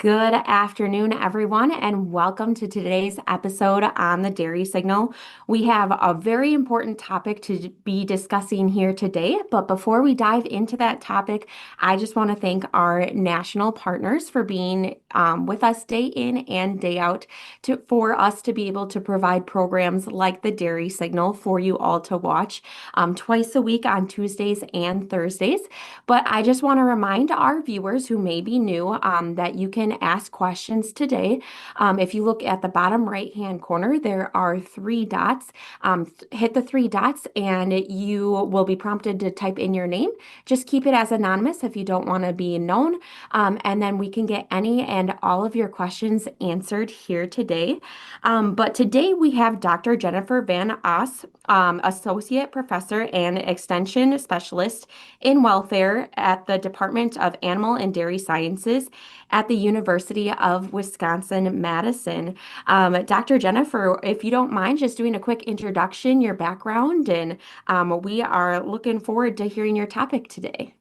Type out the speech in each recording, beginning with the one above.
Good afternoon, everyone, and welcome to today's episode on the Dairy Signal. We have a very important topic to be discussing here today, but before we dive into that topic, I just want to thank our national partners for being with us day in and day out for us to be able to provide programs like the Dairy Signal for you all to watch twice a week on Tuesdays and Thursdays. But I just want to remind our viewers who may be new that you can ask questions today. If you look at the bottom right-hand corner, there are three dots. Hit the three dots and you will be prompted to type in your name. Just keep it as anonymous if you don't want to be known. And then we can get any and all of your questions answered here today. But today we have Dr. Jennifer Van Os, Associate Professor and Extension Specialist in Welfare at the Department of Animal and Dairy Sciences at the University of Wisconsin-Madison. Dr. Jennifer, if you don't mind just doing a quick introduction, your background, and we are looking forward to hearing your topic today.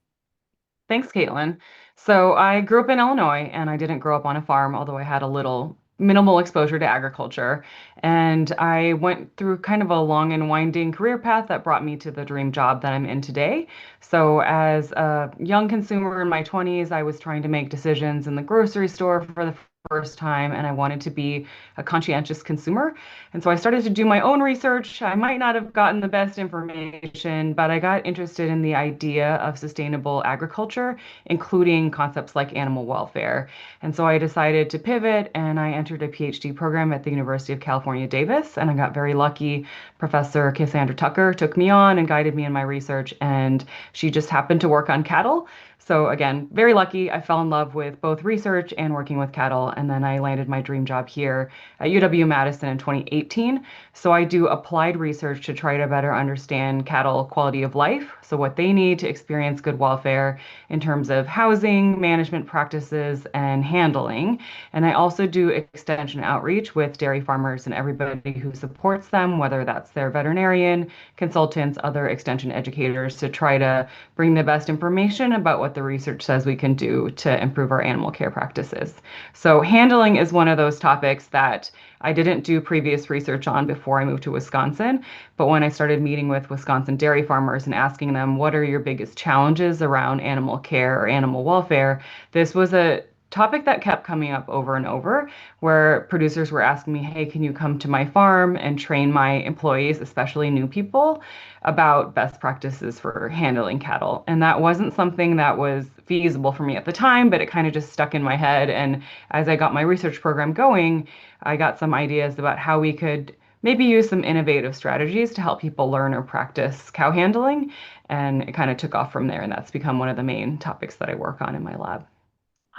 Thanks, Caitlin. So I grew up in Illinois and I didn't grow up on a farm, although I had a little minimal exposure to agriculture. And I went through kind of a long and winding career path that brought me to the dream job that I'm in today. So as a young consumer in my 20s, I was trying to make decisions in the grocery store for the first time, and I wanted to be a conscientious consumer. And so I started to do my own research. I might not have gotten the best information, but I got interested in the idea of sustainable agriculture, including concepts like animal welfare. And so I decided to pivot and I entered a PhD program at the University of California, Davis. And I got very lucky. Professor Cassandra Tucker took me on and guided me in my research, and she just happened to work on cattle. So again, very lucky. I fell in love with both research and working with cattle, and then I landed my dream job here at UW-Madison in 2018. So I do applied research to try to better understand cattle quality of life, so what they need to experience good welfare in terms of housing, management practices, and handling. And I also do extension outreach with dairy farmers and everybody who supports them, whether that's their veterinarian, consultants, other extension educators, to try to bring the best information about what the research says we can do to improve our animal care practices. So handling is one of those topics that I didn't do previous research on before I moved to Wisconsin. But when I started meeting with Wisconsin dairy farmers and asking them, what are your biggest challenges around animal care or animal welfare, this was a topic that kept coming up over and over, where producers were asking me, hey, can you come to my farm and train my employees, especially new people, about best practices for handling cattle? And that wasn't something that was feasible for me at the time, but it kind of just stuck in my head. And as I got my research program going, I got some ideas about how we could maybe use some innovative strategies to help people learn or practice cow handling. And it kind of took off from there. And that's become one of the main topics that I work on in my lab.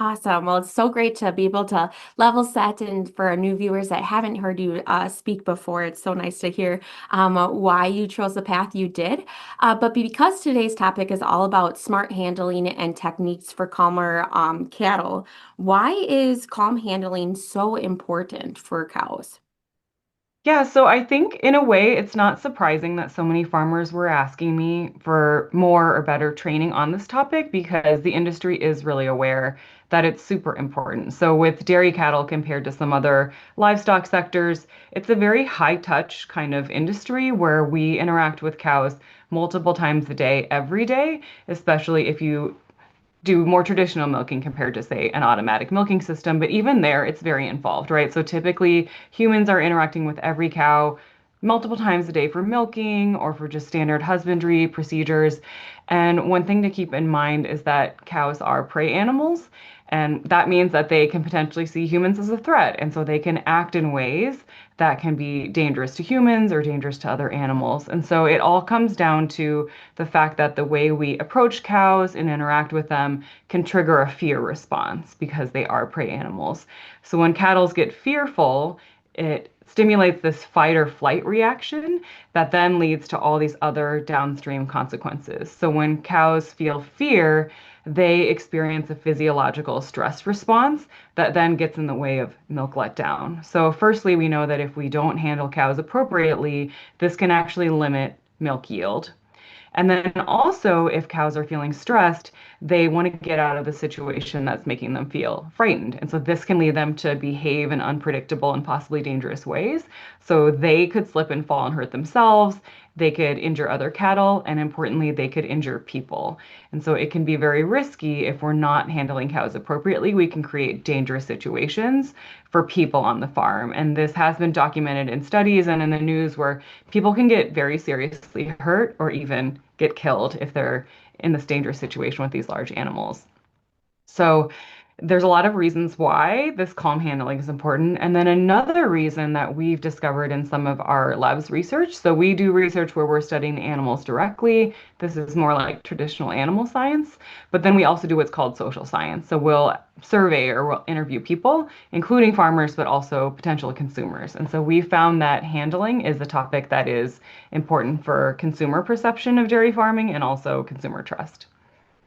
Awesome. Well, it's so great to be able to level set. And for our new viewers that haven't heard you speak before, it's so nice to hear why you chose the path you did. But because today's topic is all about smart handling and techniques for calmer cattle, why is calm handling so important for cows? Yeah, so I think in a way it's not surprising that so many farmers were asking me for more or better training on this topic because the industry is really aware that it's super important. So with dairy cattle compared to some other livestock sectors, it's a very high touch kind of industry where we interact with cows multiple times a day, every day, especially if you do more traditional milking compared to, say, an automatic milking system. But even there, it's very involved, right? So typically, humans are interacting with every cow multiple times a day for milking or for just standard husbandry procedures. And one thing to keep in mind is that cows are prey animals. And that means that they can potentially see humans as a threat. And so they can act in ways that can be dangerous to humans or dangerous to other animals. And so it all comes down to the fact that the way we approach cows and interact with them can trigger a fear response because they are prey animals. So when cattle get fearful, it stimulates this fight or flight reaction that then leads to all these other downstream consequences. So when cows feel fear, they experience a physiological stress response that then gets in the way of milk letdown. So firstly, we know that if we don't handle cows appropriately, this can actually limit milk yield. And then also, if cows are feeling stressed, they want to get out of the situation that's making them feel frightened. And so this can lead them to behave in unpredictable and possibly dangerous ways. So they could slip and fall and hurt themselves. They could injure other cattle, and importantly, they could injure people. And so it can be very risky if we're not handling cows appropriately. We can create dangerous situations for people on the farm. And this has been documented in studies and in the news where people can get very seriously hurt or even get killed if they're in this dangerous situation with these large animals. So there's a lot of reasons why this calm handling is important. And then another reason that we've discovered in some of our labs research. So we do research where we're studying the animals directly. This is more like traditional animal science. But then we also do what's called social science. So we'll survey or we'll interview people, including farmers, but also potential consumers. And so we found that handling is a topic that is important for consumer perception of dairy farming and also consumer trust.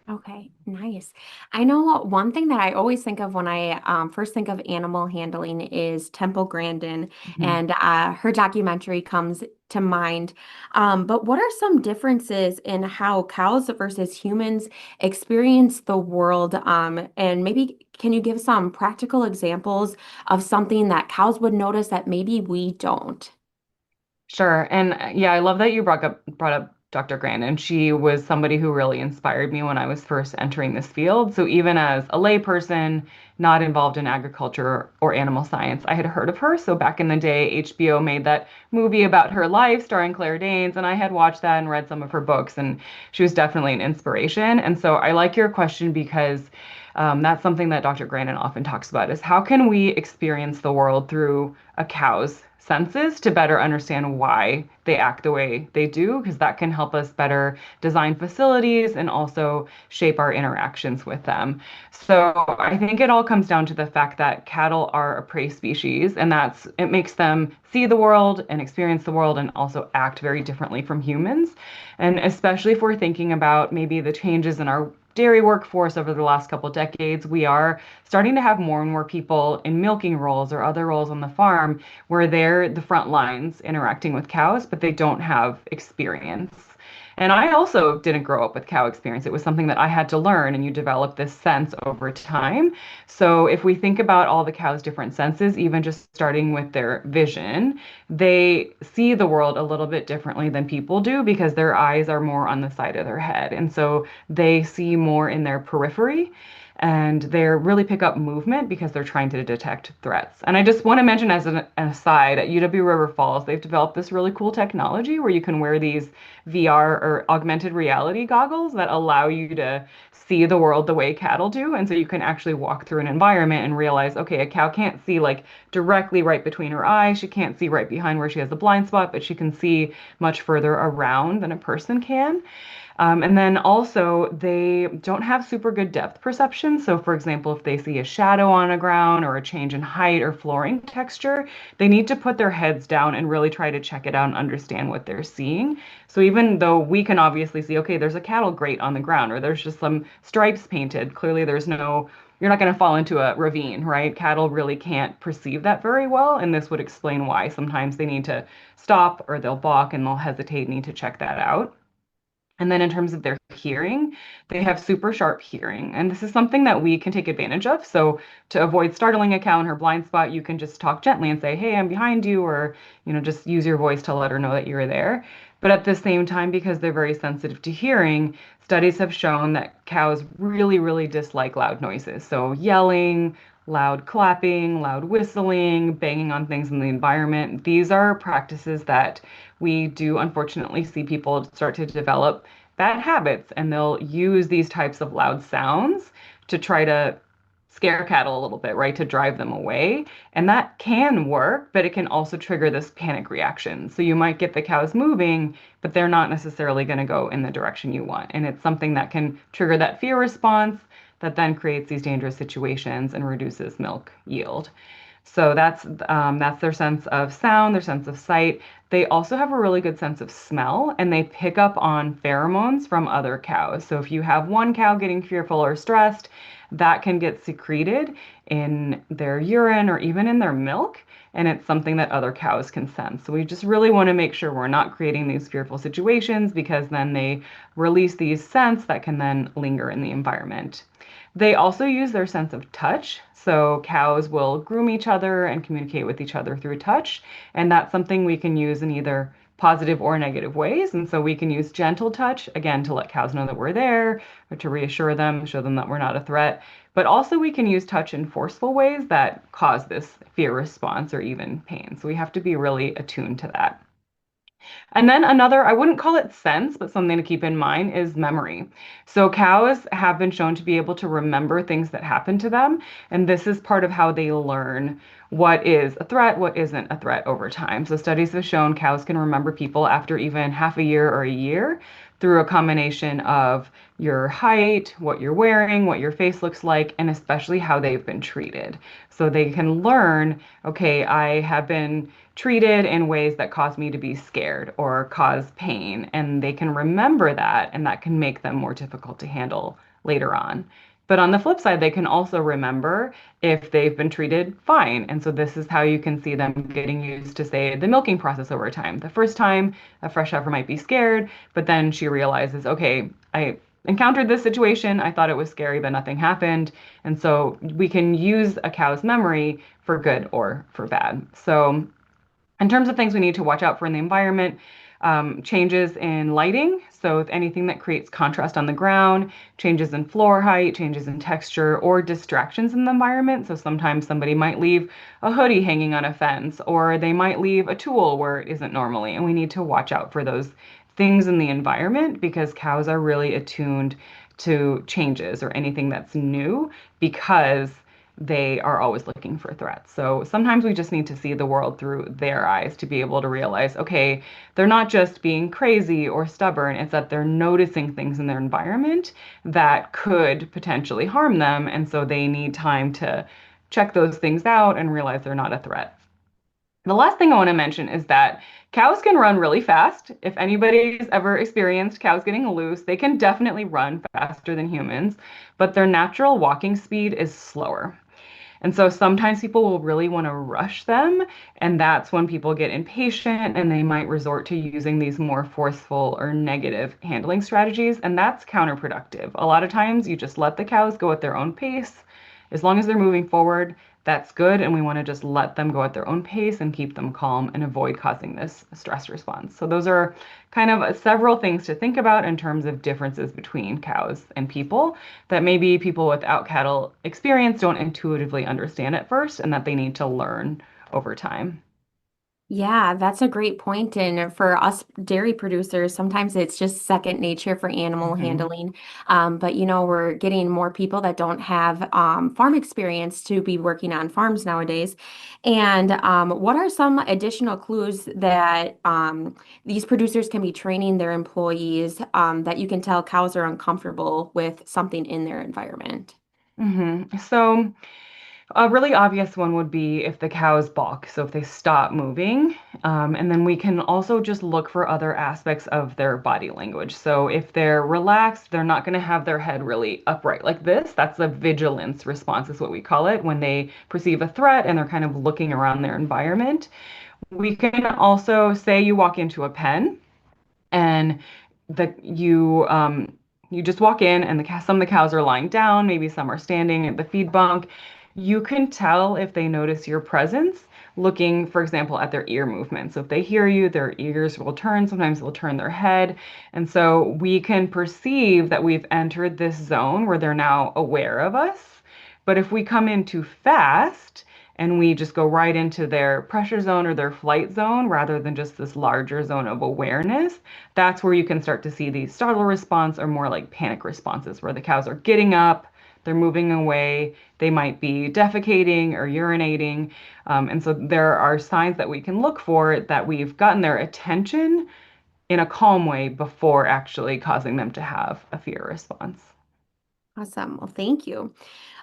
Okay, nice. I know one thing that I always think of when I first think of animal handling is Temple Grandin, Mhm. and her documentary comes to mind. But what are some differences in how cows versus humans experience the world? And maybe can you give some practical examples of something that cows would notice that maybe we don't? Sure. And yeah, I love that you brought up Dr. Grandin. She was somebody who really inspired me when I was first entering this field. So even as a layperson, not involved in agriculture or animal science, I had heard of her. So back in the day, HBO made that movie about her life starring Claire Danes, and I had watched that and read some of her books, and she was definitely an inspiration. And so I like your question because that's something that Dr. Grandin often talks about is how can we experience the world through a cow's senses to better understand why they act the way they do, because that can help us better design facilities and also shape our interactions with them. So I think it all comes down to the fact that cattle are a prey species, and that's it makes them see the world and experience the world and also act very differently from humans. And especially if we're thinking about maybe the changes in our dairy workforce over the last couple of decades, we are starting to have more and more people in milking roles or other roles on the farm where they're the front lines interacting with cows, but they don't have experience. And I also didn't grow up with cow experience. It was something that I had to learn, and you develop this sense over time. So if we think about all the cows' different senses, even just starting with their vision, they see the world a little bit differently than people do because their eyes are more on the side of their head. And so they see more in their periphery and they really pick up movement because they're trying to detect threats. And I just want to mention as an aside, at UW River Falls, they've developed this really cool technology where you can wear these VR or augmented reality goggles that allow you to see the world the way cattle do. And so you can actually walk through an environment and realize, okay, a cow can't see like directly right between her eyes. She can't see right behind where she has the blind spot, but she can see much further around than a person can. And then also, they don't have super good depth perception. So, for example, if they see a shadow on a ground or a change in height or flooring texture, they need to put their heads down and really try to check it out and understand what they're seeing. So, even though we can obviously see, okay, there's a cattle grate on the ground or there's just some stripes painted, clearly there's no, you're not going to fall into a ravine, right? Cattle really can't perceive that very well. And this would explain why sometimes they need to stop or they'll balk and they'll hesitate, need to check that out. And then in terms of their hearing, they have super sharp hearing. And this is something that we can take advantage of. So to avoid startling a cow in her blind spot, you can just talk gently and say, "Hey, I'm behind you," or, just use your voice to let her know that you're there. But at the same time, because they're very sensitive to hearing, studies have shown that cows really, really dislike loud noises. So yelling, loud clapping, loud whistling, banging on things in the environment. These are practices that we do unfortunately see people start to develop bad habits, and they'll use these types of loud sounds to try to scare cattle a little bit, right? To drive them away. And that can work, but it can also trigger this panic reaction. So you might get the cows moving, but they're not necessarily going to go in the direction you want. And it's something that can trigger that fear response that then creates these dangerous situations and reduces milk yield. So that's their sense of sound, their sense of sight. They also have a really good sense of smell, and they pick up on pheromones from other cows. So if you have one cow getting fearful or stressed, that can get secreted in their urine or even in their milk, and it's something that other cows can sense. So we just really want to make sure we're not creating these fearful situations because then they release these scents that can then linger in the environment. They also use their sense of touch. So cows will groom each other and communicate with each other through touch. And that's something we can use in either positive or negative ways. And so we can use gentle touch, again, to let cows know that we're there or to reassure them, show them that we're not a threat. But also we can use touch in forceful ways that cause this fear response or even pain. So we have to be really attuned to that. And then another, I wouldn't call it sense, but something to keep in mind is memory. So cows have been shown to be able to remember things that happen to them. And this is part of how they learn what is a threat, what isn't a threat over time. So studies have shown cows can remember people after even half a year or a year through a combination of your height, what you're wearing, what your face looks like, and especially how they've been treated. So they can learn, okay, I have been treated in ways that cause me to be scared or cause pain. And they can remember that, and that can make them more difficult to handle later on. But on the flip side, they can also remember if they've been treated fine. And so this is how you can see them getting used to, say, the milking process over time. The first time, a fresh heifer might be scared, but then she realizes, okay, I encountered this situation. I thought it was scary, but nothing happened. And so we can use a cow's memory for good or for bad. So in terms of things we need to watch out for in the environment, changes in lighting. So if anything that creates contrast on the ground, changes in floor height, changes in texture, or distractions in the environment. So sometimes somebody might leave a hoodie hanging on a fence, or they might leave a tool where it isn't normally. And we need to watch out for those things in the environment because cows are really attuned to changes or anything that's new because they are always looking for threats. So sometimes we just need to see the world through their eyes to be able to realize, okay, they're not just being crazy or stubborn, it's that they're noticing things in their environment that could potentially harm them. And so they need time to check those things out and realize they're not a threat. The last thing I want to mention is that cows can run really fast. If anybody's ever experienced cows getting loose, they can definitely run faster than humans, but their natural walking speed is slower. And so sometimes people will really want to rush them, and that's when people get impatient and they might resort to using these more forceful or negative handling strategies, and that's counterproductive. A lot of times you just let the cows go at their own pace. As long as they're moving forward, that's good, and we want to just let them go at their own pace and keep them calm and avoid causing this stress response. So those are kind of several things to think about in terms of differences between cows and people that maybe people without cattle experience don't intuitively understand at first and that they need to learn over time. Yeah, that's a great point. And for us dairy producers, sometimes it's just second nature for animal Mhm. handling. But we're getting more people that don't have farm experience to be working on farms nowadays. And what are some additional clues that these producers can be training their employees that you can tell cows are uncomfortable with something in their environment? So a really obvious one would be if the cows balk, so if they stop moving. And then we can also just look for other aspects of their body language. So if they're relaxed, they're not going to have their head really upright like this. That's a vigilance response, is what we call it, when they perceive a threat and they're kind of looking around their environment. We can also say you walk into a pen and you just walk in and some of the cows are lying down, maybe some are standing at the feed bunk. You can tell if they notice your presence looking, for example, at their ear movement. So if they hear you, their ears will turn, sometimes they'll turn their head. And so we can perceive that we've entered this zone where they're now aware of us. But if we come in too fast, and we just go right into their pressure zone or their flight zone rather than just this larger zone of awareness, that's where you can start to see the startle response or more like panic responses where the cows are getting up, they're moving away, they might be defecating or urinating. And so there are signs that we can look for that we've gotten their attention in a calm way before actually causing them to have a fear response. Awesome. Well, thank you.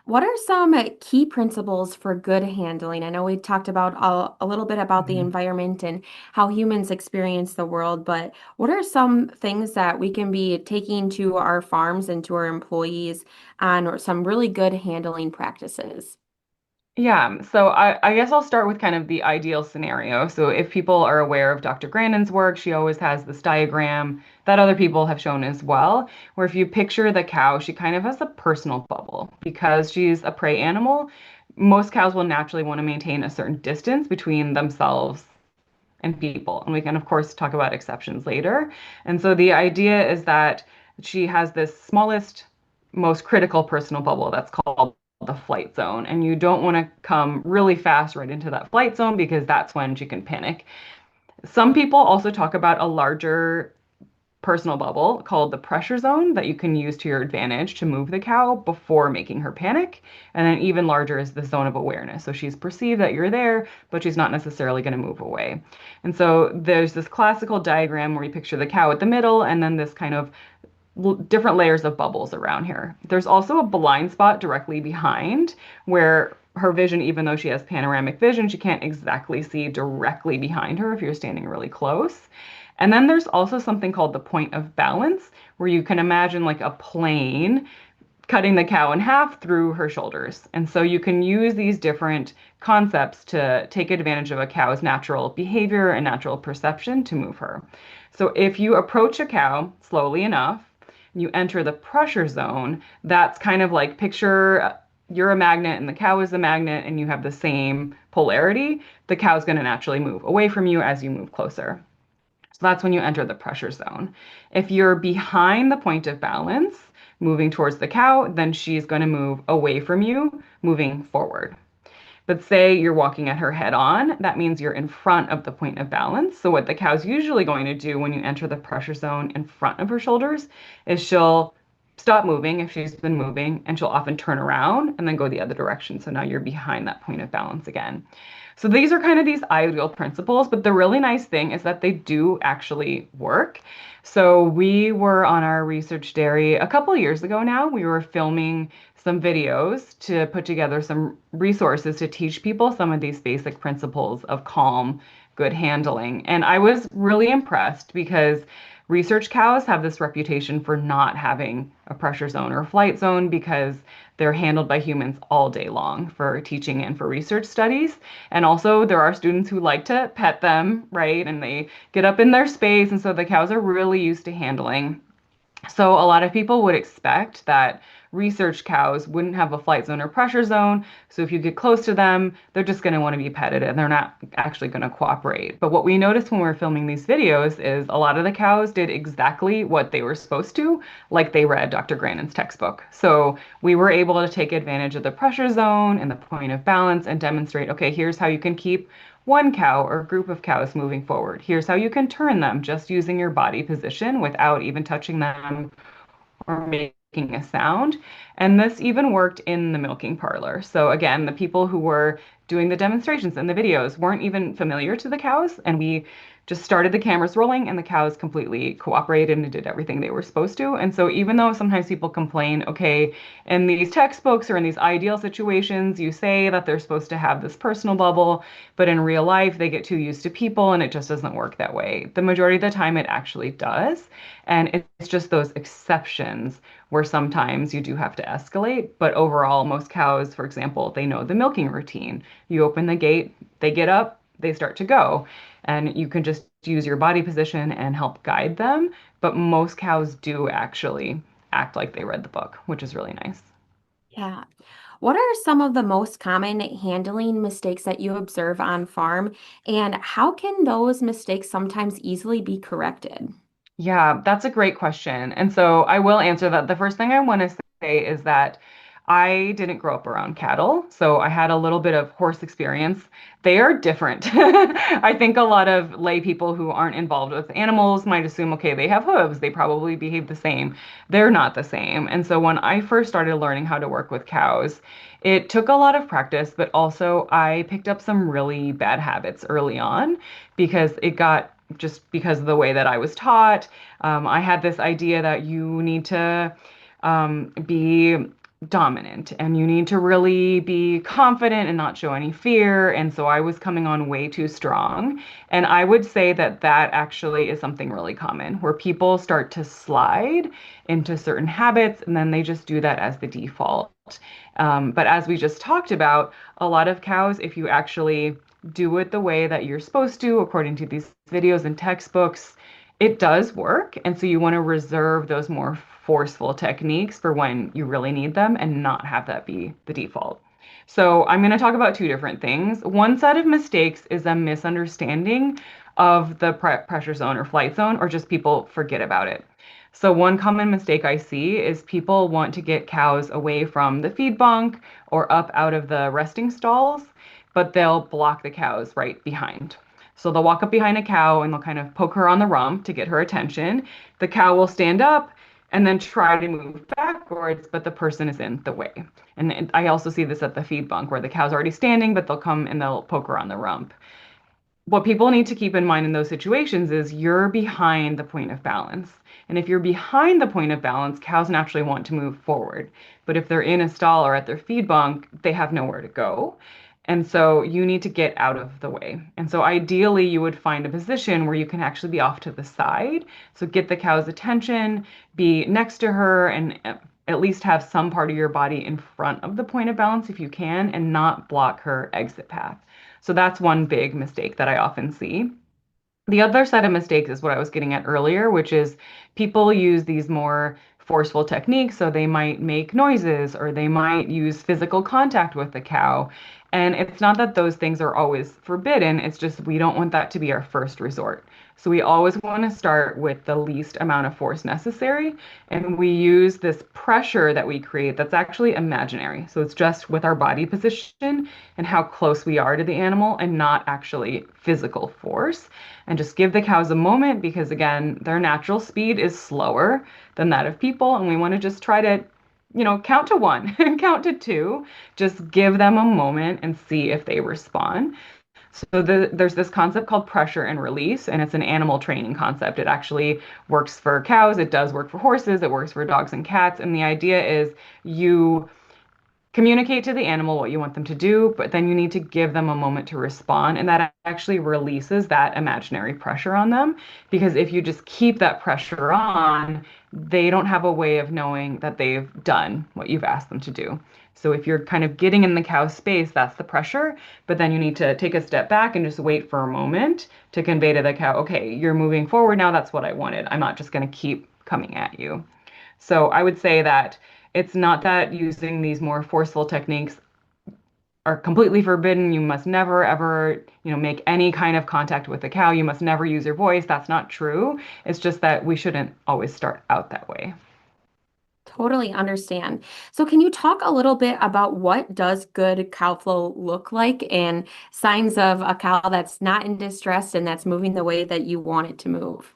What are some key principles for good handling? I know we talked about a little bit about the Mhm. environment and how humans experience the world, but what are some things that we can be taking to our farms and to our employees on or some really good handling practices? Yeah, so I guess I'll start with kind of the ideal scenario. So if people are aware of Dr. Grandin's work, she always has this diagram that other people have shown as well, where if you picture the cow, she kind of has a personal bubble because she's a prey animal. Most cows will naturally want to maintain a certain distance between themselves and people. And we can, of course, talk about exceptions later. And so the idea is that she has this smallest, most critical personal bubble that's called the flight zone. And you don't want to come really fast right into that flight zone because that's when she can panic. Some people also talk about a larger personal bubble called the pressure zone that you can use to your advantage to move the cow before making her panic. And then even larger is the zone of awareness. So she's perceived that you're there, but she's not necessarily going to move away. And so there's this classical diagram where you picture the cow at the middle and then this kind of different layers of bubbles around here. There's also a blind spot directly behind where her vision, even though she has panoramic vision, she can't exactly see directly behind her if you're standing really close. And then there's also something called the point of balance, where you can imagine like a plane cutting the cow in half through her shoulders. And so you can use these different concepts to take advantage of a cow's natural behavior and natural perception to move her. So if you approach a cow slowly enough, you enter the pressure zone, that's kind of like picture you're a magnet and the cow is a magnet and you have the same polarity. The cow's going to naturally move away from you as you move closer. So that's when you enter the pressure zone. If you're behind the point of balance, moving towards the cow, then she's going to move away from you, moving forward. But say you're walking at her head on, that means you're in front of the point of balance. So what the cow's usually going to do when you enter the pressure zone in front of her shoulders is she'll stop moving if she's been moving, and she'll often turn around and then go the other direction. So now you're behind that point of balance again. So these are kind of these ideal principles, but the really nice thing is that they do actually work. So we were on our research dairy a couple of years ago now. We were filming some videos to put together some resources to teach people some of these basic principles of calm, good handling. And I was really impressed because research cows have this reputation for not having a pressure zone or flight zone because they're handled by humans all day long for teaching and for research studies. And also, there are students who like to pet them, right? And they get up in their space. And so the cows are really used to handling. So a lot of people would expect that research cows wouldn't have a flight zone or pressure zone. So if you get close to them, they're just going to want to be petted and they're not actually going to cooperate. But what we noticed when we were filming these videos is a lot of the cows did exactly what they were supposed to, like they read Dr. Grandin's textbook. So we were able to take advantage of the pressure zone and the point of balance and demonstrate, okay, here's how you can keep one cow or group of cows moving forward. Here's how you can turn them just using your body position without even touching them or making a sound. And this even worked in the milking parlor. So again, the people who were doing the demonstrations and the videos weren't even familiar to the cows, and we just started the cameras rolling and the cows completely cooperated and did everything they were supposed to. And so even though sometimes people complain, okay, in these textbooks or in these ideal situations, you say that they're supposed to have this personal bubble, but in real life they get too used to people and it just doesn't work that way. The majority of the time it actually does. And it's just those exceptions where sometimes you do have to escalate. But overall, most cows, for example, they know the milking routine. You open the gate, they get up, they start to go. And you can just use your body position and help guide them. But most cows do actually act like they read the book, which is really nice. Yeah. What are some of the most common handling mistakes that you observe on farm, and how can those mistakes sometimes easily be corrected? Yeah, that's a great question. And so I will answer that. The first thing I want to say is that I didn't grow up around cattle, so I had a little bit of horse experience. They are different. I think a lot of lay people who aren't involved with animals might assume, okay, they have hooves, they probably behave the same. They're not the same. And so when I first started learning how to work with cows, it took a lot of practice, but also I picked up some really bad habits early on because it got just because of the way that I was taught. I had this idea that you need to be dominant, and you need to really be confident and not show any fear. And so I was coming on way too strong. And I would say that that actually is something really common where people start to slide into certain habits and then they just do that as the default. But as we just talked about, a lot of cows, if you actually do it the way that you're supposed to, according to these videos and textbooks, it does work. And so you want to reserve those more forceful techniques for when you really need them and not have that be the default. So I'm going to talk about two different things. One set of mistakes is a misunderstanding of the pressure zone or flight zone, or just people forget about it. So one common mistake I see is people want to get cows away from the feed bunk or up out of the resting stalls, but they'll block the cows right behind. So they'll walk up behind a cow and they'll kind of poke her on the rump to get her attention. The cow will stand up and then try to move backwards, but the person is in the way. And I also see this at the feed bunk where the cow's already standing, but they'll come and they'll poke her on the rump. What people need to keep in mind in those situations is you're behind the point of balance. And if you're behind the point of balance, cows naturally want to move forward. But if they're in a stall or at their feed bunk, they have nowhere to go. And so you need to get out of the way. And so ideally, you would find a position where you can actually be off to the side. So get the cow's attention, be next to her, and at least have some part of your body in front of the point of balance if you can, and not block her exit path. So that's one big mistake that I often see. The other set of mistakes is what I was getting at earlier, which is people use these more forceful techniques. So they might make noises or they might use physical contact with the cow. And it's not that those things are always forbidden, it's just we don't want that to be our first resort. So we always want to start with the least amount of force necessary. And we use this pressure that we create that's actually imaginary. So it's just with our body position and how close we are to the animal and not actually physical force. And just give the cows a moment because, again, their natural speed is slower than that of people. And we want to just try to count to one and count to two. Just give them a moment and see if they respond. So there's this concept called pressure and release, and it's an animal training concept. It actually works for cows, it does work for horses, it works for dogs and cats. And the idea is you communicate to the animal what you want them to do, but then you need to give them a moment to respond. And that actually releases that imaginary pressure on them. Because if you just keep that pressure on, they don't have a way of knowing that they've done what you've asked them to do. So if you're kind of getting in the cow's space, that's the pressure. But then you need to take a step back and just wait for a moment to convey to the cow, okay, you're moving forward now. That's what I wanted. I'm not just going to keep coming at you. So I would say that it's not that using these more forceful techniques are completely forbidden. You must never, ever, make any kind of contact with the cow. You must never use your voice. That's not true. It's just that we shouldn't always start out that way. Totally understand. So can you talk a little bit about what does good cow flow look like and signs of a cow that's not in distress and that's moving the way that you want it to move?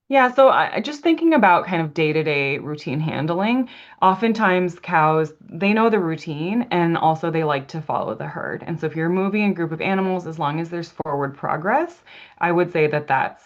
Yeah, so just thinking about kind of day-to-day routine handling, oftentimes cows, they know the routine and also they like to follow the herd. And so if you're moving a group of animals, as long as there's forward progress, I would say that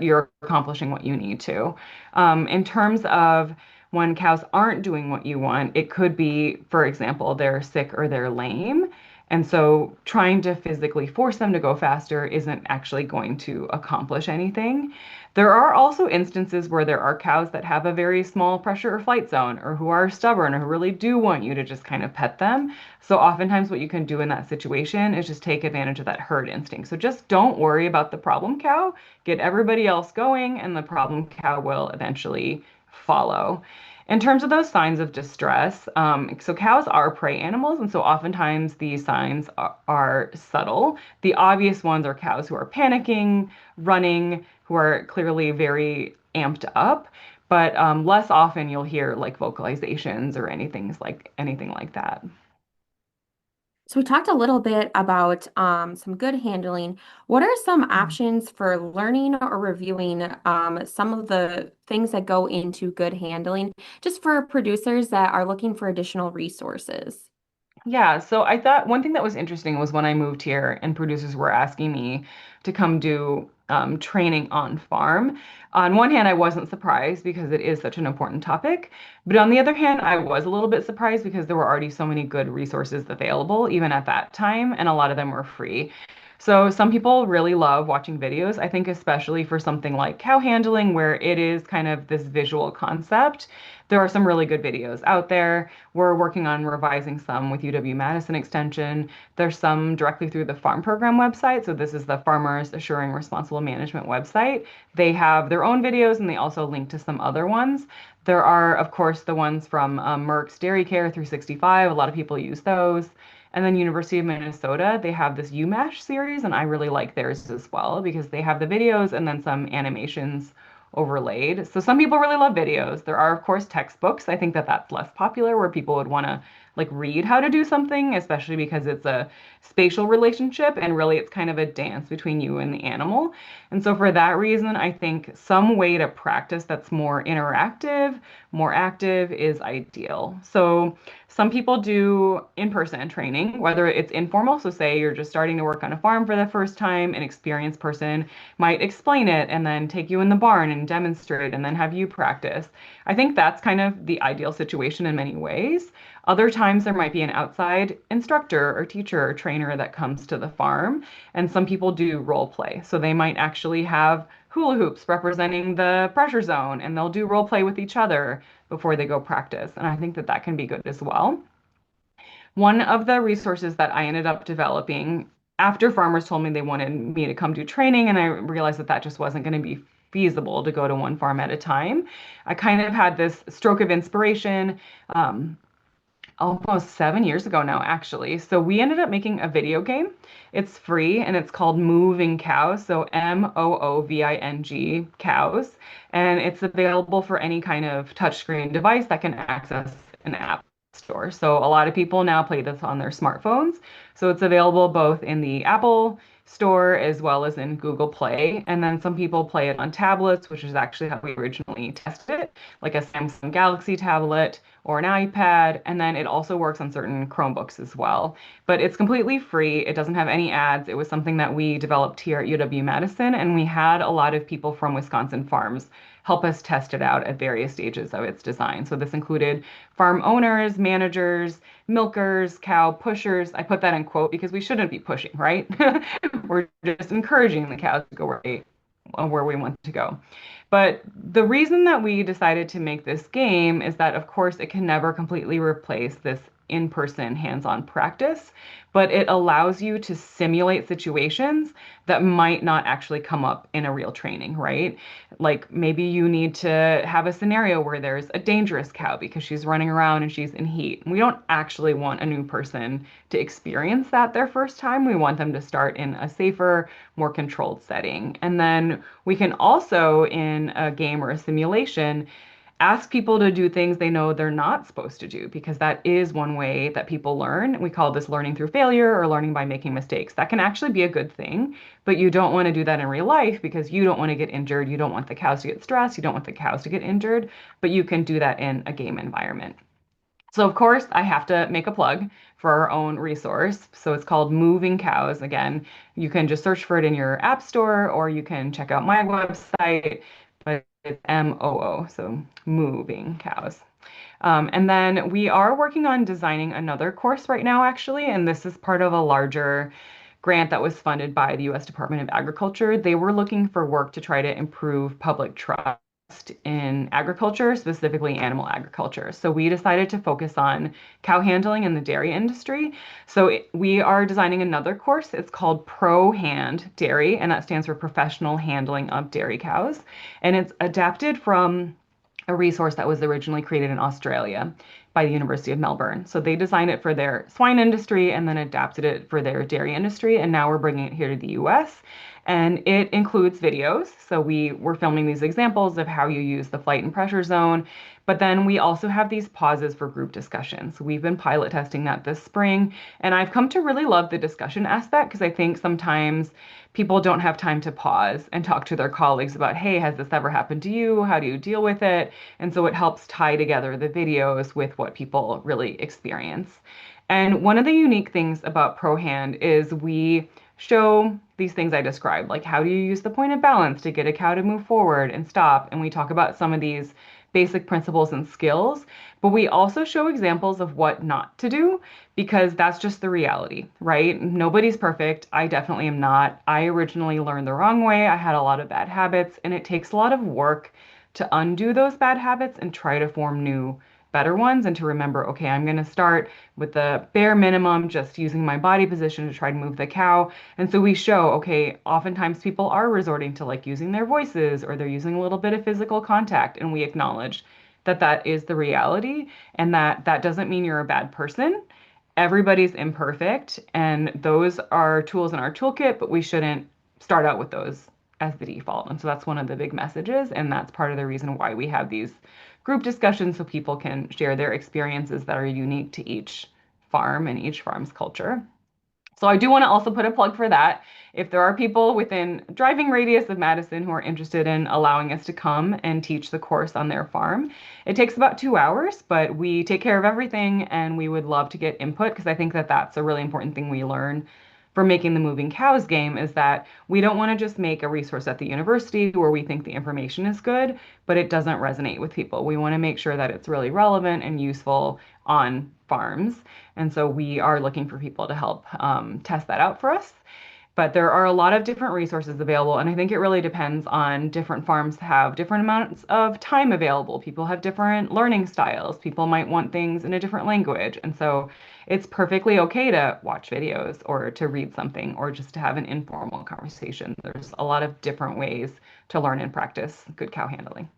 you're accomplishing what you need to. In terms of when cows aren't doing what you want, it could be, for example, they're sick or they're lame. And so trying to physically force them to go faster isn't actually going to accomplish anything. There are also instances where there are cows that have a very small pressure or flight zone or who are stubborn or who really do want you to just kind of pet them. So oftentimes what you can do in that situation is just take advantage of that herd instinct. So just don't worry about the problem cow, get everybody else going, and the problem cow will eventually follow. In terms of those signs of distress, so cows are prey animals, and so oftentimes these signs are subtle. The obvious ones are cows who are panicking, running, who are clearly very amped up, but less often you'll hear like vocalizations or anything like that. So we talked a little bit about some good handling. What are some options for learning or reviewing some of the things that go into good handling, just for producers that are looking for additional resources? Yeah, so I thought one thing that was interesting was when I moved here and producers were asking me to come do training on farm. On one hand, I wasn't surprised because it is such an important topic. But on the other hand, I was a little bit surprised because there were already so many good resources available, even at that time, and a lot of them were free. So some people really love watching videos. I think especially for something like cow handling, where it is kind of this visual concept. There are some really good videos out there. We're working on revising some with UW-Madison Extension. There's some directly through the farm program website. So this is the Farmers Assuring Responsible Management website. They have their own videos and they also link to some other ones. There are, of course, the ones from Merck's Dairy Care 365. A lot of people use those. And then University of Minnesota, they have this UMash series, and I really like theirs as well because they have the videos and then some animations overlaid. So some people really love videos. There are, of course, textbooks. I think that that's less popular where people would want to like read how to do something, especially because it's a spatial relationship and really it's kind of a dance between you and the animal. And so for that reason, I think some way to practice that's more interactive, more active is ideal. So some people do in-person training, whether it's informal, so say you're just starting to work on a farm for the first time, an experienced person might explain it and then take you in the barn and demonstrate and then have you practice. I think that's kind of the ideal situation in many ways. Other times there might be an outside instructor or teacher or trainer that comes to the farm, and some people do role play. So they might actually have hula hoops representing the pressure zone, and they'll do role play with each other before they go practice. And I think that that can be good as well. One of the resources that I ended up developing after farmers told me they wanted me to come do training, and I realized that that just wasn't going to be feasible to go to one farm at a time. I kind of had this stroke of inspiration. Almost 7 years ago now, actually. So we ended up making a video game. It's free and it's called Moving Cows. So Mooving cows. And it's available for any kind of touchscreen device that can access an app store. So a lot of people now play this on their smartphones. So it's available both in the Apple Store as well as in Google Play. And then some people play it on tablets, which is actually how we originally tested it, like a Samsung Galaxy tablet or an iPad. And then it also works on certain Chromebooks as well. But it's completely free. It doesn't have any ads. It was something that we developed here at UW-Madison, and we had a lot of people from Wisconsin farms help us test it out at various stages of its design. So this included farm owners, managers, milkers, cow pushers. I put that in quote because we shouldn't be pushing, right? We're just encouraging the cows to go where we want to go. But the reason that we decided to make this game is that, of course, it can never completely replace this in-person hands-on practice, but it allows you to simulate situations that might not actually come up in a real training, right? Like maybe you need to have a scenario where there's a dangerous cow because she's running around and she's in heat. We don't actually want a new person to experience that their first time. We want them to start in a safer, more controlled setting. And then we can also, in a game or a simulation, ask people to do things they know they're not supposed to do, because that is one way that people learn. We call this learning through failure or learning by making mistakes. That can actually be a good thing, but you don't want to do that in real life because you don't want to get injured. You don't want the cows to get stressed. You don't want the cows to get injured, but you can do that in a game environment. So of course, I have to make a plug for our own resource. So it's called Moving Cows. Again, you can just search for it in your app store or you can check out my website, but it's MOO, so Moving Cows. And then we are working on designing another course right now, actually, and this is part of a larger grant that was funded by the U.S. Department of Agriculture. They were looking for work to try to improve public trust in agriculture, specifically animal agriculture. So we decided to focus on cow handling in the dairy industry. So we are designing another course. It's called Pro Hand Dairy, and that stands for Professional Handling of Dairy Cows. And it's adapted from a resource that was originally created in Australia by the University of Melbourne. So they designed it for their swine industry and then adapted it for their dairy industry. And now we're bringing it here to the US. And it includes videos. So we were filming these examples of how you use the flight and pressure zone. But then we also have these pauses for group discussions. We've been pilot testing that this spring. And I've come to really love the discussion aspect because I think sometimes people don't have time to pause and talk to their colleagues about, hey, has this ever happened to you? How do you deal with it? And so it helps tie together the videos with what people really experience. And one of the unique things about ProHand is we show these things I described, like how do you use the point of balance to get a cow to move forward and stop. And we talk about some of these basic principles and skills, but we also show examples of what not to do because that's just the reality, right? Nobody's perfect. I definitely am not. I originally learned the wrong way. I had a lot of bad habits, and it takes a lot of work to undo those bad habits and try to form new, better ones and to remember, okay, I'm going to start with the bare minimum, just using my body position to try to move the cow. And so we show, okay, oftentimes people are resorting to like using their voices or they're using a little bit of physical contact, and we acknowledge that that is the reality and that that doesn't mean you're a bad person. Everybody's imperfect, and those are tools in our toolkit, but we shouldn't start out with those as the default. And so that's one of the big messages, and that's part of the reason why we have these group discussions so people can share their experiences that are unique to each farm and each farm's culture. So I do want to also put a plug for that. If there are people within driving radius of Madison who are interested in allowing us to come and teach the course on their farm, it takes about 2 hours, but we take care of everything and we would love to get input because I think that that's a really important thing we learn for making the Moving Cows game is that we don't want to just make a resource at the university where we think the information is good, but it doesn't resonate with people. We want to make sure that it's really relevant and useful on farms. And so we are looking for people to help test that out for us. But there are a lot of different resources available, and I think it really depends on different farms have different amounts of time available. People have different learning styles. People might want things in a different language. And so it's perfectly okay to watch videos or to read something or just to have an informal conversation. There's a lot of different ways to learn and practice good cow handling.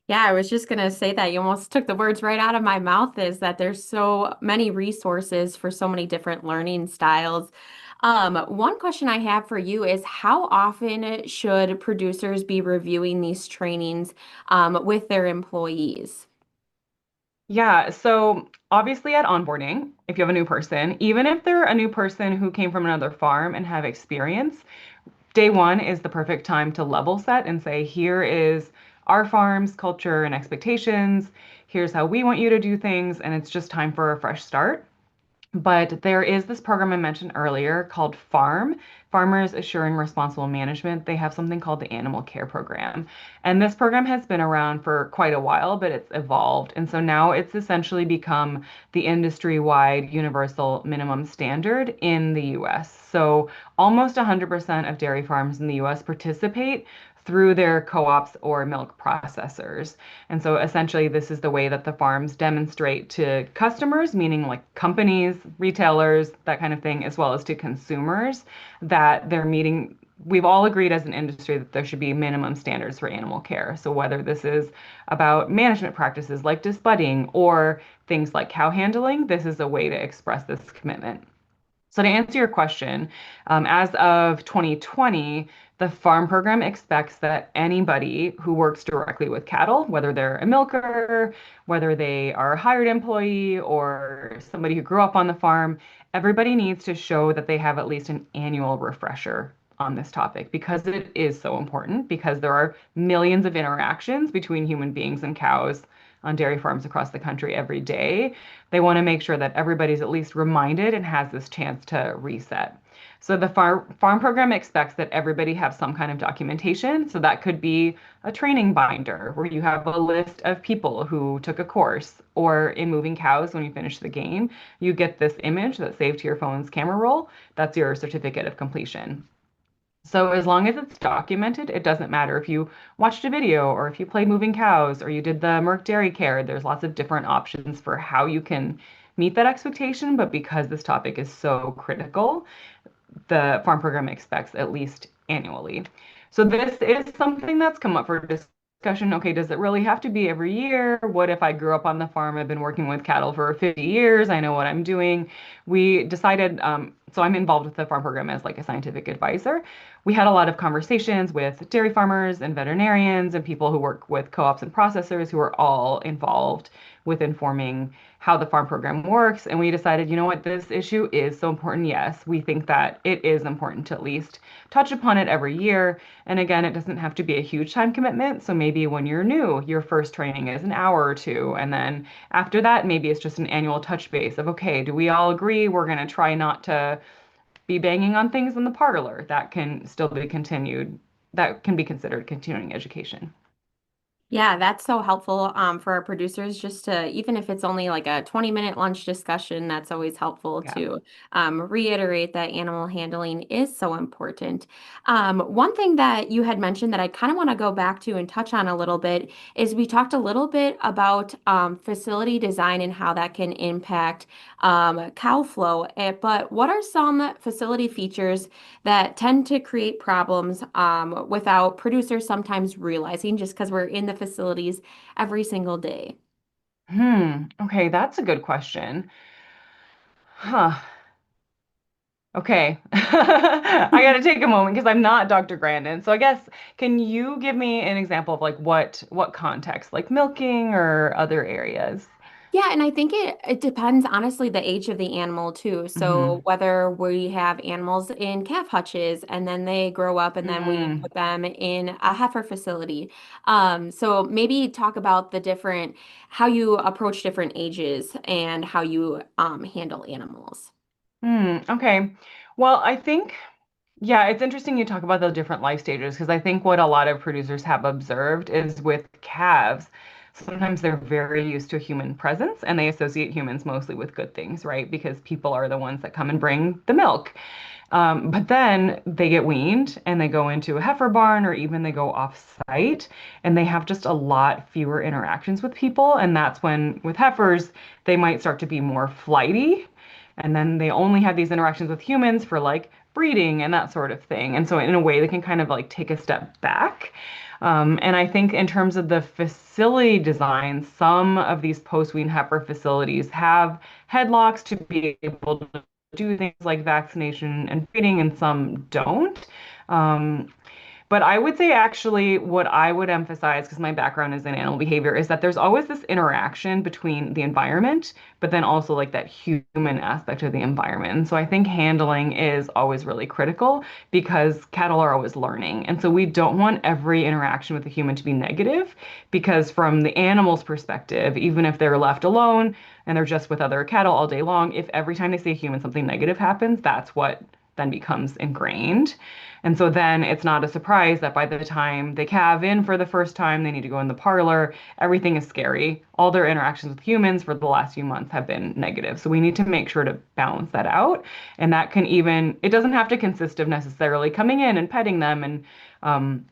Yeah, I was just going to say that you almost took the words right out of my mouth is that there's so many resources for so many different learning styles. One question I have for you is how often should producers be reviewing these trainings with their employees? Yeah, so obviously at onboarding, if you have a new person, even if they're a new person who came from another farm and have experience, day one is the perfect time to level set and say, here is our farm's culture and expectations. Here's how we want you to do things. And it's just time for a fresh start. But there is this program I mentioned earlier called FARM, Farmers Assuring Responsible Management. They have something called the Animal Care Program. And this program has been around for quite a while, but it's evolved. And so now it's essentially become the industry-wide universal minimum standard in the US. So almost 100% of dairy farms in the US participate through their co-ops or milk processors. And so essentially, this is the way that the farms demonstrate to customers, meaning like companies, retailers, that kind of thing, as well as to consumers, that they're meeting. We've all agreed as an industry that there should be minimum standards for animal care. So whether this is about management practices like disbudding or things like cow handling, this is a way to express this commitment. So to answer your question, as of 2020, the farm program expects that anybody who works directly with cattle, whether they're a milker, whether they are a hired employee, or somebody who grew up on the farm, everybody needs to show that they have at least an annual refresher on this topic because it is so important because there are millions of interactions between human beings and cows on dairy farms across the country every day. They want to make sure that everybody's at least reminded and has this chance to reset. So the farm program expects that everybody have some kind of documentation. So that could be a training binder where you have a list of people who took a course, or in Moving Cows, when you finish the game, you get this image that's saved to your phone's camera roll. That's your certificate of completion. So as long as it's documented, it doesn't matter if you watched a video or if you played Moving Cows or you did the Merck Dairy Care. There's lots of different options for how you can meet that expectation. But because this topic is so critical, the farm program expects at least annually. So this is something that's come up for discussion. Okay, does it really have to be every year? What if I grew up on the farm? I've been working with cattle for 50 years. I know what I'm doing. We decided, so I'm involved with the farm program as like a scientific advisor. We had a lot of conversations with dairy farmers and veterinarians and people who work with co-ops and processors who are all involved with informing how the farm program works. And we decided, you know what, this issue is so important. Yes, we think that it is important to at least touch upon it every year. And again, it doesn't have to be a huge time commitment. So maybe when you're new, your first training is an hour or two. And then after that, maybe it's just an annual touch base of, okay, do we all agree we're going to try not to be banging on things in the parlor. That can still be continued. That can be considered continuing education. Yeah, that's so helpful for our producers just to, even if it's only like a 20-minute lunch discussion, that's always helpful Yeah. to reiterate that animal handling is so important. One thing that you had mentioned that I kind of want to go back to and touch on a little bit is we talked a little bit about facility design and how that can impact cow flow. But what are some facility features that tend to create problems without producers sometimes realizing just because we're in the facilities every single day? Okay, that's a good question. Huh. Okay. I got to take a moment because I'm not Dr. Grandin. So I guess can you give me an example of like what context, like milking or other areas? Yeah, and I think it depends honestly the age of the animal too. So Hmm. whether we have animals in calf hutches and then they grow up and then we Mm. put them in a heifer facility. So maybe talk about the different how you approach different ages and how you handle animals. Okay. Well, I think, yeah, it's interesting you talk about the different life stages because I think what a lot of producers have observed is with calves, sometimes they're very used to human presence and they associate humans mostly with good things, right? Because people are the ones that come and bring the milk. But then they get weaned and they go into a heifer barn or even they go off site and they have just a lot fewer interactions with people. And that's when, with heifers, they might start to be more flighty. And then they only have these interactions with humans for like breeding and that sort of thing. And so, in a way, they can kind of like take a step back. And I think in terms of the facility design, some of these post-wean heifer facilities have headlocks to be able to do things like vaccination and breeding, and some don't. Um, but I would say actually what I would emphasize, because my background is in animal behavior, is that there's always this interaction between the environment, but then also like that human aspect of the environment. And so I think handling is always really critical because cattle are always learning. And so we don't want every interaction with a human to be negative, because from the animal's perspective, even if they're left alone and they're just with other cattle all day long, if every time they see a human something negative happens, that's what then becomes ingrained. And so then it's not a surprise that by the time they calve in for the first time, they need to go in the parlor. Everything is scary. All their interactions with humans for the last few months have been negative. So we need to make sure to balance that out. And that can even, it doesn't have to consist of necessarily coming in and petting them and um,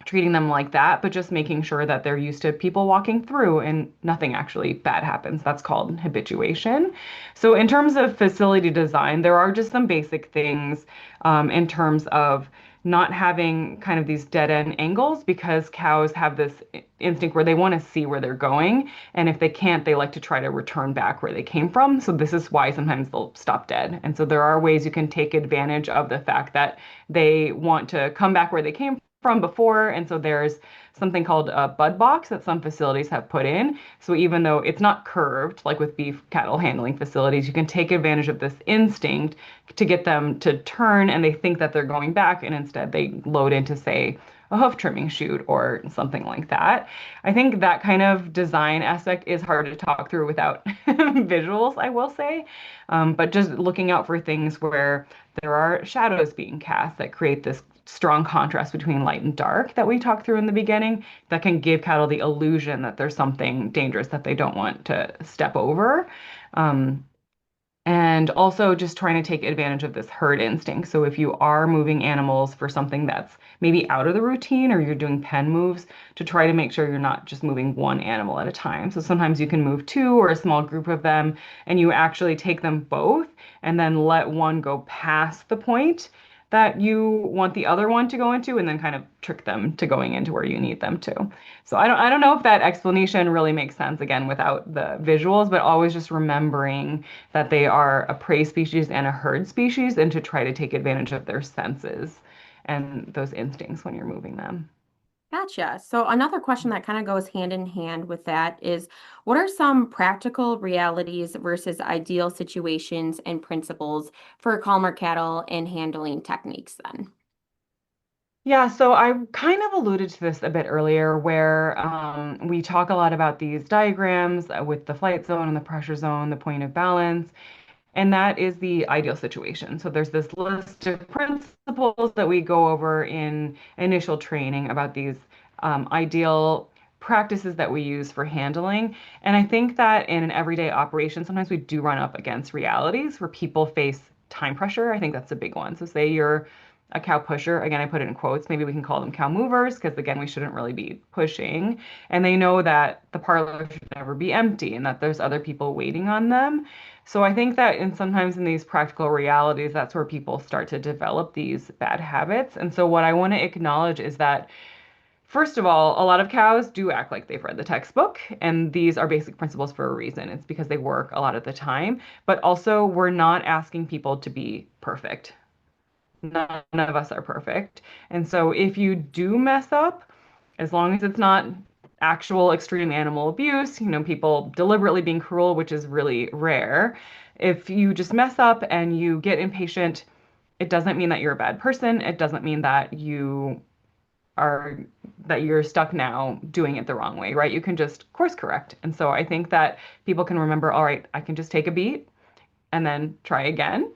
treating them like that, but just making sure that they're used to people walking through and nothing actually bad happens. That's called habituation. So, in terms of facility design, there are just some basic things in terms of not having kind of these dead end angles because cows have this instinct where they want to see where they're going. And if they can't, they like to try to return back where they came from. So, this is why sometimes they'll stop dead. And so, there are ways you can take advantage of the fact that they want to come back where they came from before. And so there's something called a bud box that some facilities have put in. So even though it's not curved, like with beef cattle handling facilities, you can take advantage of this instinct to get them to turn and they think that they're going back. And instead they load into, say, a hoof trimming chute or something like that. I think that kind of design aspect is hard to talk through without visuals, I will say. But just looking out for things where there are shadows being cast that create this strong contrast between light and dark that we talked through in the beginning that can give cattle the illusion that there's something dangerous that they don't want to step over. Um, and also just trying to take advantage of this herd instinct. So if you are moving animals for something that's maybe out of the routine or you're doing pen moves, to try to make sure you're not just moving one animal at a time. So sometimes you can move two or a small group of them and you actually take them both and then let one go past the point that you want the other one to go into and then kind of trick them to going into where you need them to. So I don't know if that explanation really makes sense again without the visuals, but always just remembering that they are a prey species and a herd species and to try to take advantage of their senses and those instincts when you're moving them. Gotcha. So another question that kind of goes hand in hand with that is, what are some practical realities versus ideal situations and principles for calmer cattle and handling techniques then? Yeah, so I kind of alluded to this a bit earlier, where we talk a lot about these diagrams with the flight zone and the pressure zone, the point of balance. And that is the ideal situation. So there's this list of principles that we go over in initial training about these ideal practices that we use for handling. And I think that in an everyday operation, sometimes we do run up against realities where people face time pressure. I think that's a big one. So say you're a cow pusher, again, I put it in quotes, maybe we can call them cow movers, because again, we shouldn't really be pushing. And they know that the parlor should never be empty and that there's other people waiting on them. So I think that sometimes in these practical realities, that's where people start to develop these bad habits. And so what I want to acknowledge is that, first of all, a lot of cows do act like they've read the textbook, and these are basic principles for a reason. It's because they work a lot of the time. But also, we're not asking people to be perfect. None of us are perfect. And so if you do mess up, as long as it's not actual extreme animal abuse, people deliberately being cruel, which is really rare, if you just mess up and you get impatient, it doesn't mean that you're a bad person. It doesn't mean are that you're stuck now doing it the wrong way, right? You can just course correct. And so I think that people can remember, all right, I can just take a beat and then try again.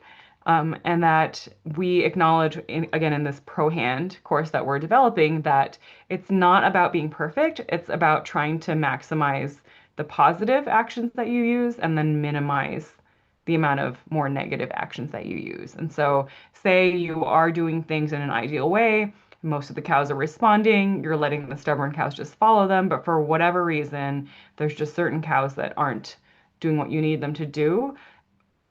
And that we acknowledge, again, in this Pro Hand course that we're developing, that it's not about being perfect. It's about trying to maximize the positive actions that you use and then minimize the amount of more negative actions that you use. And so, say you are doing things in an ideal way, most of the cows are responding, you're letting the stubborn cows just follow them, but for whatever reason, there's just certain cows that aren't doing what you need them to do.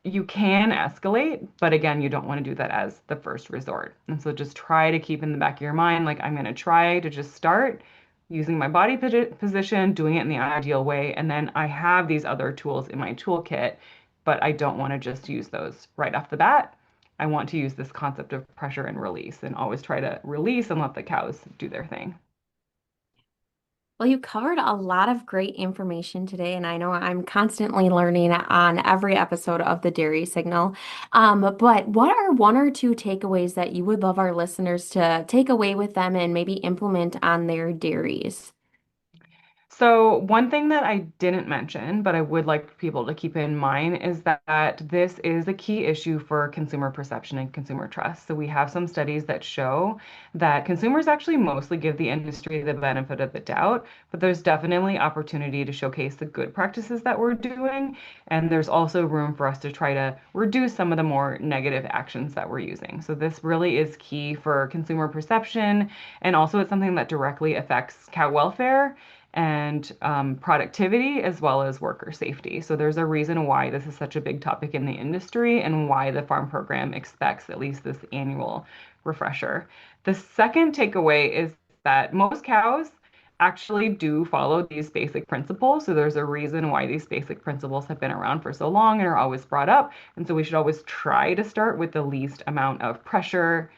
You can escalate, but again, you don't want to do that as the first resort. And so just try to keep in the back of your mind, like, I'm going to try to just start using my body position, doing it in the ideal way. And then I have these other tools in my toolkit, but I don't want to just use those right off the bat. I want to use this concept of pressure and release and always try to release and let the cows do their thing. Well, you covered a lot of great information today, and I know I'm constantly learning on every episode of the Dairy Signal. But what are one or two takeaways that you would love our listeners to take away with them and maybe implement on their dairies? So, one thing that I didn't mention, but I would like people to keep in mind, is that this is a key issue for consumer perception and consumer trust. So, we have some studies that show that consumers actually mostly give the industry the benefit of the doubt, but there's definitely opportunity to showcase the good practices that we're doing. And there's also room for us to try to reduce some of the more negative actions that we're using. So, this really is key for consumer perception. And also, it's something that directly affects cow welfare and productivity as well as worker safety. So there's a reason why this is such a big topic in the industry and why the farm program expects at least this annual refresher. The second takeaway is that most cows actually do follow these basic principles. So there's a reason why these basic principles have been around for so long and are always brought up. And so we should always try to start with the least amount of pressure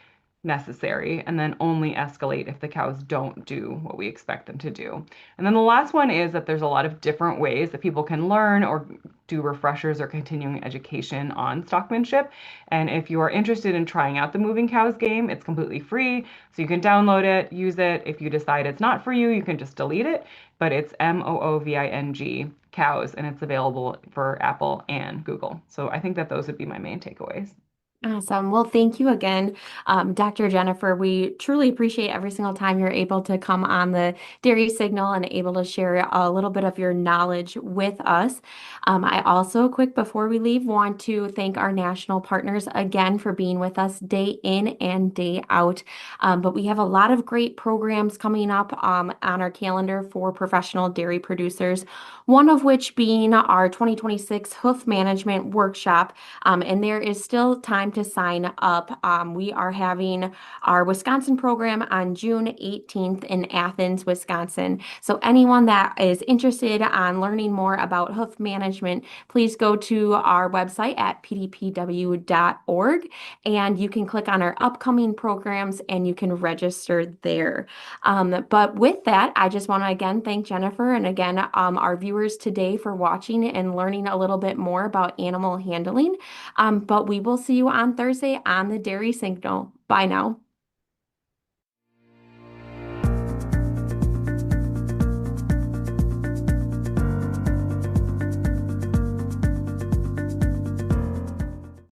necessary and then only escalate if the cows don't do what we expect them to do. And then the last one is that there's a lot of different ways that people can learn or do refreshers or continuing education on stockmanship. And if you are interested in trying out the Moving Cows game, it's completely free. So you can download it, use it. If you decide it's not for you, you can just delete it. But it's Mooving cows, and it's available for Apple and Google. So I think that those would be my main takeaways. Awesome. Well, thank you again, Dr. Jennifer. We truly appreciate every single time you're able to come on the Dairy Signal and able to share a little bit of your knowledge with us. I also, quick before we leave, want to thank our national partners again for being with us day in and day out. But we have a lot of great programs coming up on our calendar for professional dairy producers, one of which being our 2026 Hoof Management Workshop. And there is still time to sign up. We are having our Wisconsin program on June 18th in Athens, Wisconsin. So anyone that is interested on learning more about hoof management, please go to our website at pdpw.org and you can click on our upcoming programs and you can register there. But with that, I just want to again thank Jennifer and again our viewers today for watching and learning a little bit more about animal handling. But we will see you on Thursday on the Dairy Signal. Bye now.